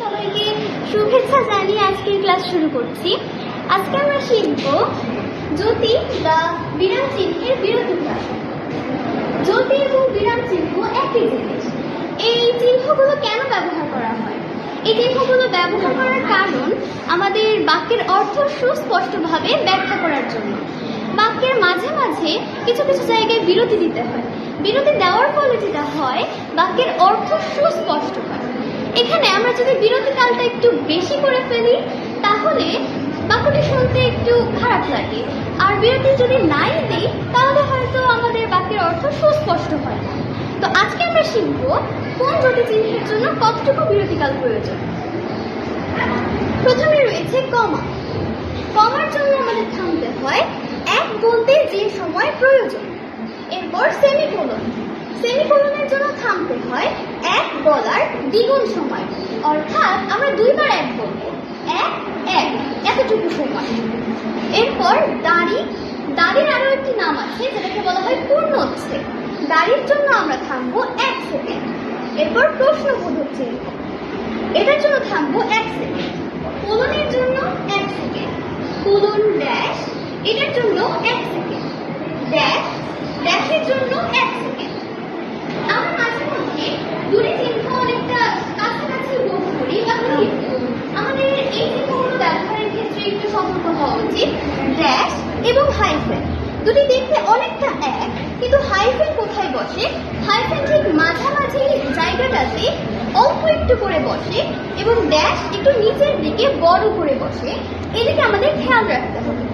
সবাইকে শুভেচ্ছা জানিয়ে আজকের ক্লাস শুরু করছি। আজকে আমরা শিখব জ্যোতি বা বিরাম চিহ্নের বিরতিপ্রাস। জ্যোতি এবং বিরাম চিহ্ন একই জিনিস। এই চিহ্নগুলো কেন ব্যবহার করা হয়? এই চিহ্নগুলো ব্যবহার করার কারণ আমাদের বাক্যের অর্থ সুস্পষ্টভাবে ব্যাখ্যা করার জন্য। বাক্যের মাঝে মাঝে কিছু কিছু জায়গায় বিরতি দিতে হয়। বিরতি দেওয়ার ফলে যেটা হয়, বাক্যের অর্থ সুস্পষ্ট হয়। এখানে আমরা যদি বিরতিকালটা একটু বেশি করে ফেলি তাহলে বাক্যটি শুনতে একটু খারাপ লাগে, আর বিরতি যদি নাই দিই তাহলে হয়তো আমাদের বাক্যের অর্থ সুস্পষ্ট হয় না। তো আজকে আমরা শিখব কোন জ্যোতি চিহ্নের জন্য কতটুকু বিরতিকাল প্রয়োজন। প্রথমে রয়েছে কমা। কমার জন্য আমাদের থামতে হয় এক বলতে যে সময় প্রয়োজন। এরপর সেমিকোলন। সেমিকোলনের জন্য থামতে হয় এক বলার দ্বিগুণ সময়, অর্থাৎ আমরা দুইবার এক বলবো, এক এক এতটুকু সময়। এরপর দাড়ি। দাড়ির আরো একটি নাম আছে যেটাকে বলা হয় পূর্ণচ্ছেদ। দাড়ির জন্য আমরা থামবো 1 সেকেন্ড। এরপর প্রশ্নবোধক চিহ্ন, এটার জন্য থামবো 1 সেকেন্ড। কোলনের জন্য 1 সেকেন্ড। কোলন ড্যাশ, এটার জন্য 1 সেকেন্ড। ড্যাশ, ড্যাশের জন্য 1 সেকেন্ড। আমরা মাঝে মধ্যে দুটি চিহ্ন অনেকটা কাছাকাছি বোধ করি বা আমাদের এই চিহ্নগুলো ব্যবহারের ক্ষেত্রে একটু সতর্ক হওয়া উচিত। ড্যাশ এবং হাইফেন দুটি দেখতে অনেকটা এক, কিন্তু হাইফেন কোথায় বসে? হাইফেন ঠিক মাঝামাঝি জায়গাটাতে অল্প একটু করে বসে এবং ড্যাশ একটু নিচের দিকে বড় করে বসে। এদিকে আমাদের খেয়াল রাখতে হবে।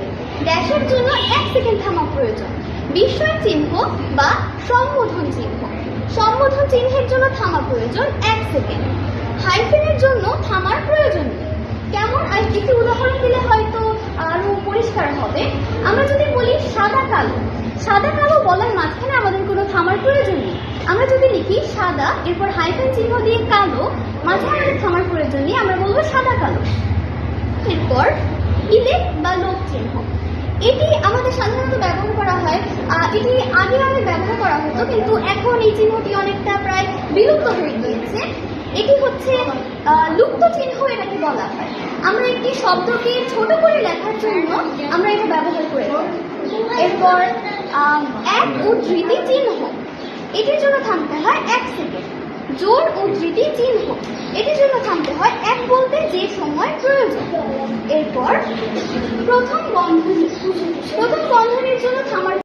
ড্যাশের জন্য 1 সেকেন্ড থামা প্রয়োজন। বিস্ময় চিহ্ন বা সম্বোধন চিহ্ন, সম্বোধন চিহ্নের জন্য থামা প্রয়োজন 1 সেকেন্ড। হাইফেনের জন্য থামার প্রয়োজন নেই। কেমন? আর একটি উদাহরণ দিলে হয়তো আরো পরিষ্কার হবে। আমরা যদি বলি সাদা কালো, সাদা কালো বলার মাঝখানে আমাদের কোনো থামার প্রয়োজন নেই। আমরা যদি লিখি সাদা, এরপর হাইফেন চিহ্ন দিয়ে কালো, মাঝে আমাদের থামার প্রয়োজন নেই, আমরা বলবো সাদা কালো। এরপর ইলেক বা লোক চিহ্ন, এটি আমাদের সাধারণত ব্যবহার করা হয়। এটি আগে অনেক ব্যবহার করা হতো, কিন্তু এখন এই চিহ্নটি অনেকটা প্রায় বিলুপ্ত হয়ে গিয়েছে। এটি হচ্ছে লুপ্ত চিহ্ন, এটাকে বলা হয়। আমরা একটি শব্দকে ছোট করে লেখার জন্য আমরা এটা ব্যবহার করে থাকি। এরপর এক উদ্ধৃতি চিহ্ন, এটির জন্য থামতে হয় 1 সেকেন্ড। জোর উদ্ধৃতি চিহ্ন, এটির জন্য থামতে হয় এক বলতে যে সময় প্রয়োজন। এরপর প্রথম বন্ধনী, প্রথম বন্ধনীর জন্য থামার